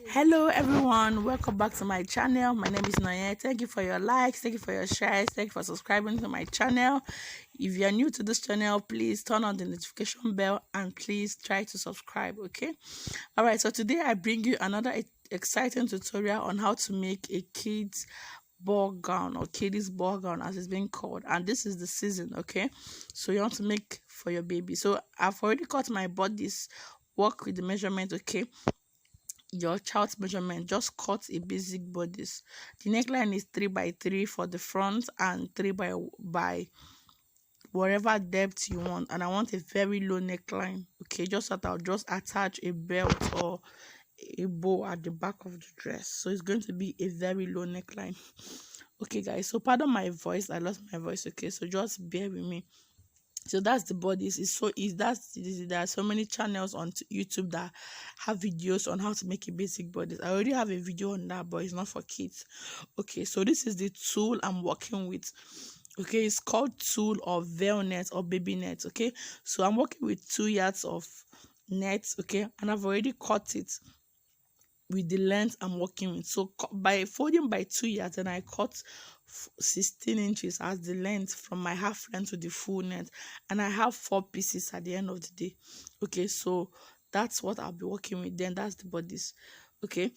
Hello everyone, welcome back to my channel. My name is Naya. Thank you for your likes, thank you for your shares, thank you for subscribing to my channel. If you are new to this channel, please turn on the notification bell and please try to subscribe. Okay, all right, so today I bring you another exciting tutorial on how to make a kid's ball gown, or kiddies ball gown as it's being called, and this is the season. Okay, so you want to make for your baby. So I've already cut my bodice, work with the measurement. Okay, your child's measurement, just cut a basic bodice. The neckline is 3 by 3 for the front and 3 by whatever depth you want, and I want a very low neckline. Okay, just that I'll just attach a belt or a bow at the back of the dress, so it's going to be a very low neckline. Okay guys, so pardon my voice, I lost my voice. Okay, so just bear with me. So that's the bodies. It's so easy. There are so many channels on YouTube that have videos on how to make a basic bodies. I already have a video on that, but it's not for kids. Okay, so this is the tool I'm working with. Okay, it's called tool or veil net or baby net. Okay, so I'm working with 2 yards of net. Okay, and I've already cut it with the length I'm working with. So by folding by 2 yards, and I cut 16 inches as the length from my half length to the full length, and I have 4 pieces at the end of the day. Okay, so that's what I'll be working with. Then that's the bodies. Okay,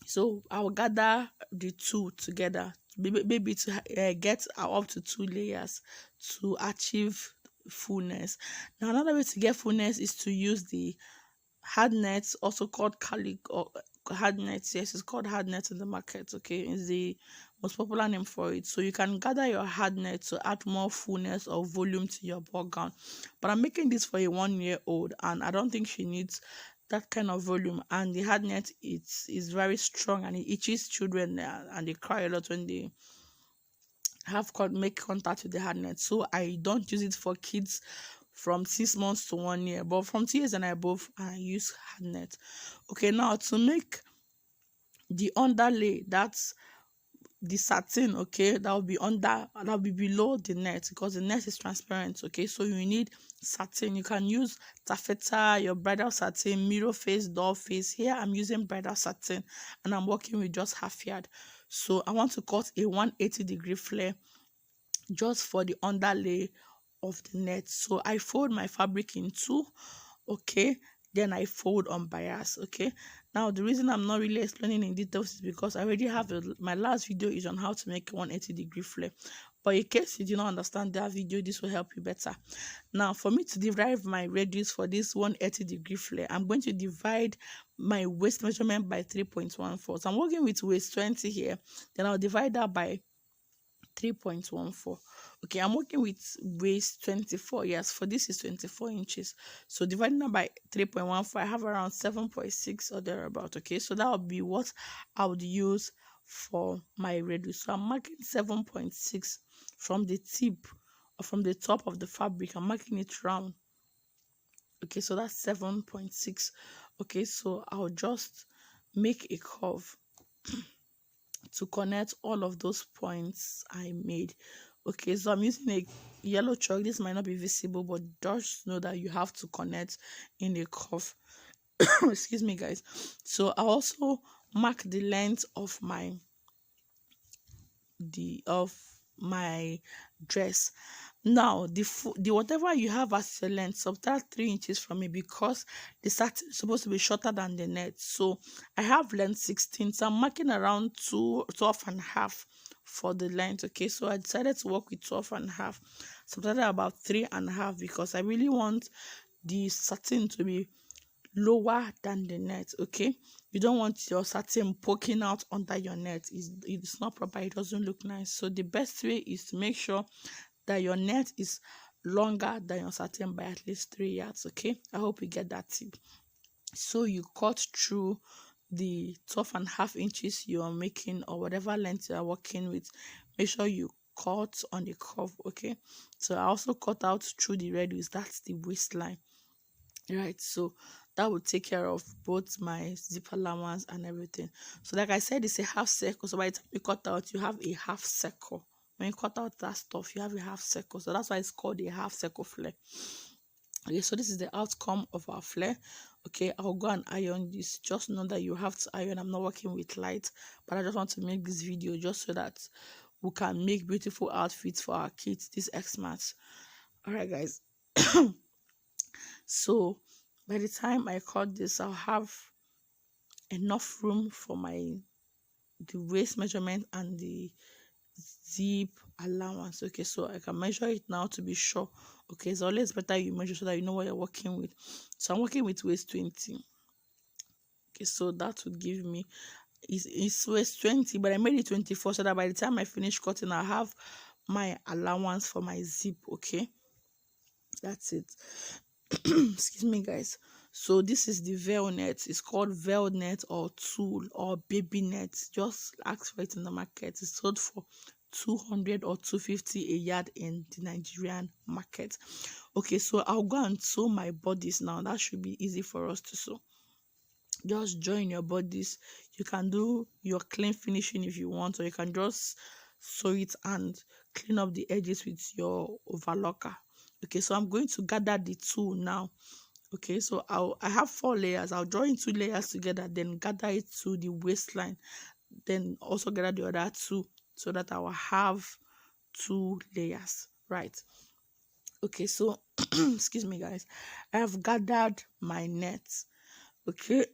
so I'll gather the two together, maybe to get up to 2 layers to achieve fullness. Now another way to get fullness is to use the hard nets, also called calic or hard nets. Yes, it's called hard nets in the market. Okay, it's the most popular name for it. So you can gather your hard net to add more fullness or volume to your ball gown. But I'm making this for a 1-year-old, and I don't think she needs that kind of volume. And the hard net is very strong, and it itches children, and they cry a lot when they make contact with the hard net. So I don't use it for kids from 6 months to 1 year, but from 2 years and above I use hard net. Okay, now to make the underlay, that's the satin. Okay, that will be below the net because the net is transparent. Okay, so you need satin. You can use taffeta, your bridal satin, mirror face, doll face. Here I'm using bridal satin, and I'm working with just half yard. So I want to cut a 180-degree flare just for the underlay of the net. So I fold my fabric in two. Okay, then I fold on bias. Okay, now the reason I'm not really explaining in details is because I already have my last video is on how to make 180-degree flare, but in case you do not understand that video, this will help you better. Now for me to derive my radius for this 180-degree flare, I'm going to divide my waist measurement by 3.14. So I'm working with waist 20 here, then I'll divide that by 3.14. Okay, I'm working with waist 24. Yes, for this is 24 inches. So dividing that by 3.14, I have around 7.6 or thereabout. Okay, so that would be what I would use for my radius. So I'm marking 7.6 from the tip or from the top of the fabric. I'm marking it round. Okay, so that's 7.6. Okay, so I'll just make a curve to connect all of those points I made. Okay, so I'm using a yellow chalk. This might not be visible, but just know that you have to connect in a curve. Excuse me guys. So I also mark the length of my dress. Now the whatever you have as a length, subtract 3 inches from it because the satin is supposed to be shorter than the net. So I have length 16, so I'm marking around 12.5 for the length. Okay, so I decided to work with 12.5, subtracted about 3.5 because I really want the satin to be lower than the net. Okay, you don't want your satin poking out under your net. It's not proper, it doesn't look nice. So the best way is to make sure that your net is longer than your satin by at least 3 yards. Okay, I hope you get that tip. So you cut through the 12.5 inches you are making, or whatever length you are working with. Make sure you cut on the curve. Okay, so I also cut out through the radius, that's the waistline. Right, so that will take care of both my zip allowance and everything. So like I said, it's a half circle. So by the time you cut out, you have a half circle. When you cut out that stuff, you have a half circle. So that's why it's called a half circle flare. Okay, so this is the outcome of our flare. Okay, I'll go and iron this. Just know that you have to iron. I'm not working with light, but I just want to make this video just so that we can make beautiful outfits for our kids this Xmas. All right, guys. So by the time I cut this, I'll have enough room for the waist measurement and the zip allowance. Okay, so I can measure it now to be sure. Okay, it's always better you measure so that you know what you're working with. So I'm working with waist 20. Okay, so that would give me it's waist 20, but I made it 24 so that by the time I finish cutting, I have my allowance for my zip. Okay, that's it. Excuse me, guys. So this is the veil net. It's called veil net or tulle or baby net. Just ask for it in the market. It's sold for 200 or 250 a yard in the Nigerian market. Okay, so I'll go and sew my bodice now. That should be easy for us to sew. Just join your bodice. You can do your clean finishing if you want, or you can just sew it and clean up the edges with your overlocker. Okay, so I'm going to gather the two now. Okay, so I have 4 layers. I'll join 2 layers together, then gather it to the waistline, then also gather the other 2 so that I will have 2 layers, right? Okay, so excuse me, guys. I have gathered my net. Okay,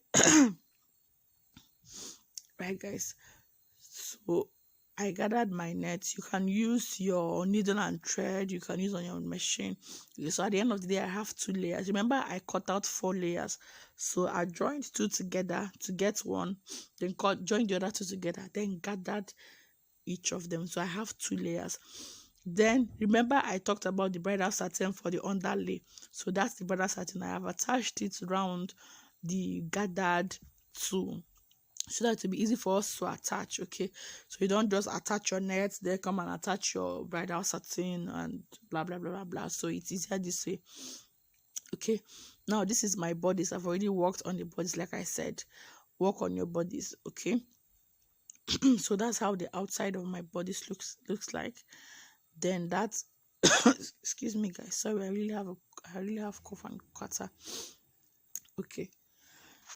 right, guys. So I gathered my net. You can use your needle and thread. You can use on your machine. Okay, so at the end of the day, I have 2 layers. Remember, I cut out 4 layers. So I joined 2 together to get 1. Then joined the other 2 together. Then gathered each of them. So I have 2 layers. Then remember, I talked about the bridal satin for the underlay. So that's the bridal satin. I have attached it around the gathered 2. So that it will be easy for us to attach. Okay, so you don't just attach your net, then come and attach your bridal satin and blah blah blah blah blah. So it's easier this way. Okay, now this is my bodice. I've already worked on the bodice, like I said. Work on your bodice. Okay. So that's how the outside of my bodice looks like. Then that's excuse me, guys, sorry, I really have cough and catarrh. Okay,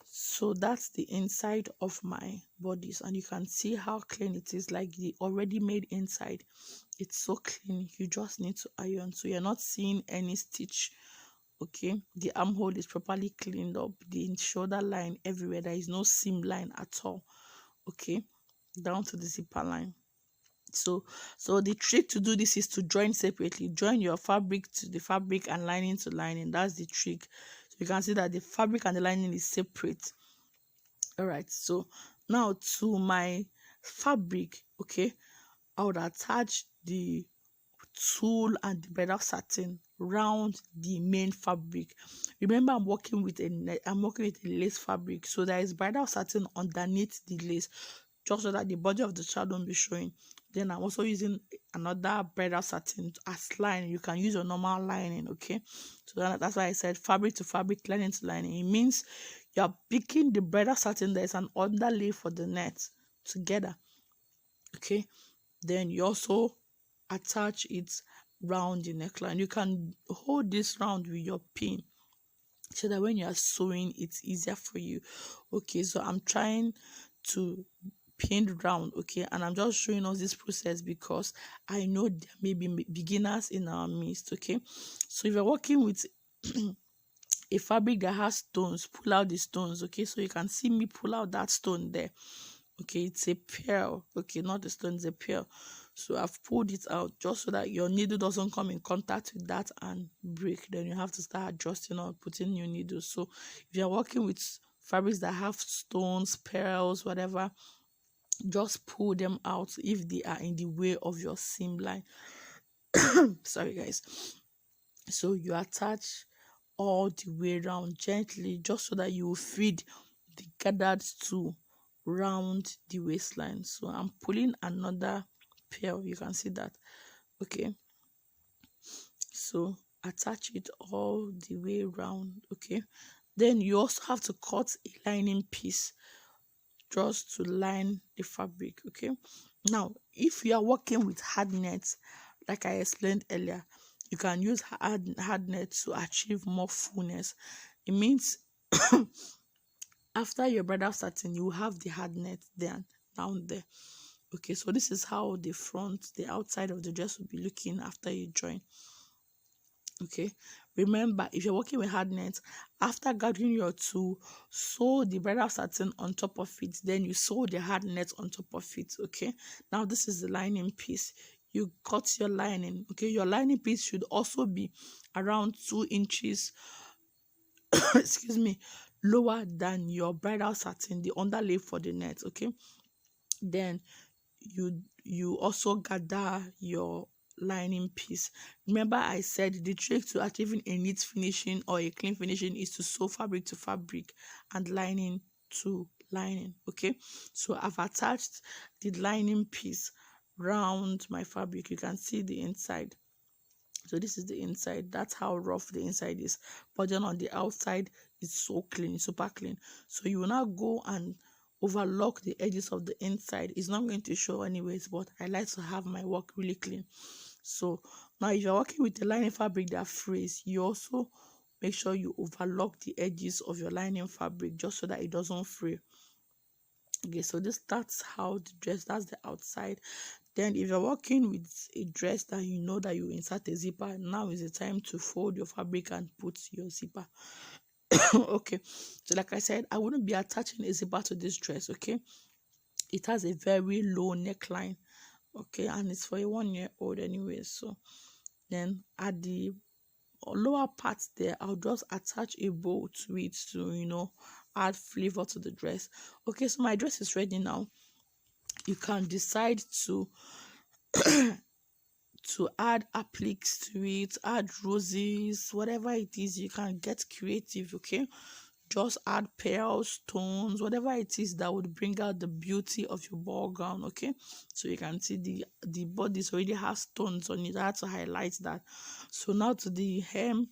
so that's the inside of my bodice, and you can see how clean it is, like the already made inside. It's so clean. You just need to iron, so you're not seeing any stitch. Okay, the armhole is properly cleaned up, the shoulder line everywhere, there is no seam line at all. Okay, down to the zipper line. So the trick to do this is to join separately. Join your fabric to the fabric and lining to lining. That's the trick. So you can see that the fabric and the lining is separate. All right, so now to my fabric, okay, I would attach the tulle and the bridal satin round the main fabric. Remember, I'm working with a lace fabric, so there is bridal satin underneath the lace, just so that the body of the child don't be showing. Then I'm also using another bridal satin as lining. You can use your normal lining. Okay, so that's why I said fabric to fabric, lining to lining. It means you're picking the bridal satin, there's an underlay for the net together. Okay, then you also attach it round the neckline. You can hold this round with your pin so that when you are sewing, it's easier for you. Okay, so I'm trying to pin round. Okay, and I'm just showing us this process because I know there may be beginners in our midst. Okay, so if you're working with a fabric that has stones, pull out the stones. Okay, so you can see me pull out that stone there. Okay, it's a pearl. Okay, not the stone, it's a pearl. So I've pulled it out just so that your needle doesn't come in contact with that and break. Then you have to start adjusting or putting new needles. So if you're working with fabrics that have stones, pearls, whatever, just pull them out if they are in the way of your seam line. Sorry, guys. So you attach all the way around gently, just so that you will feed the gathered two round the waistline. So I'm pulling another pearl, you can see that. Okay, so attach it all the way around. Okay, then you also have to cut a lining piece just to line the fabric. Okay, now if you are working with hard nets, like I explained earlier, You can use hard net to achieve more fullness. It means after your bridal satin, you have the hard net then down there. Okay, so this is how the outside of the dress will be looking after you join. Okay, remember, if you're working with hard net, after gathering your two, sew the bridal satin on top of it, then you sew the hard net on top of it. Okay, now this is the lining piece. You cut your lining. Okay, your lining piece should also be around 2 inches excuse me, lower than your bridal satin, the underlay for the net. Okay, then you also gather your lining piece. Remember, I said the trick to achieving a neat finishing or a clean finishing is to sew fabric to fabric and lining to lining. Okay, so I've attached the lining piece round my fabric. You can see the inside. So this is the inside. That's how rough the inside is, but then on the outside it's so clean, it's super clean. So you will now go and overlock the edges of the inside. It's not going to show anyways, but I like to have my work really clean. So now if you're working with the lining fabric that frays, you also make sure you overlock the edges of your lining fabric just so that it doesn't fray. Okay, so that's how the dress, that's the outside. Then if you're working with a dress that you know that you insert a zipper, now is the time to fold your fabric and put your zipper. Okay, so like I said, I wouldn't be attaching a zipper to this dress. Okay, it has a very low neckline. Okay, and it's for a 1-year-old anyway. So then at the lower part there, I'll just attach a bow to it to add flavor to the dress. Okay, so my dress is ready now. You can decide to add appliques to it, add roses, whatever it is. You can get creative. Okay, just add pearls, stones, whatever it is that would bring out the beauty of your ball gown. Okay, so you can see the bodice already has stones on it. I had to highlight that. So now to the hem,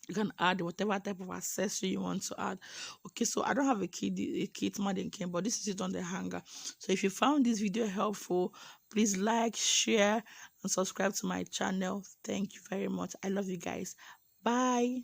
you can add whatever type of accessory you want to add. Okay, so I don't have a kit mannequin, but this is it on the hanger. So if you found this video helpful, please like, share, and subscribe to my channel. Thank you very much. I love you guys. Bye.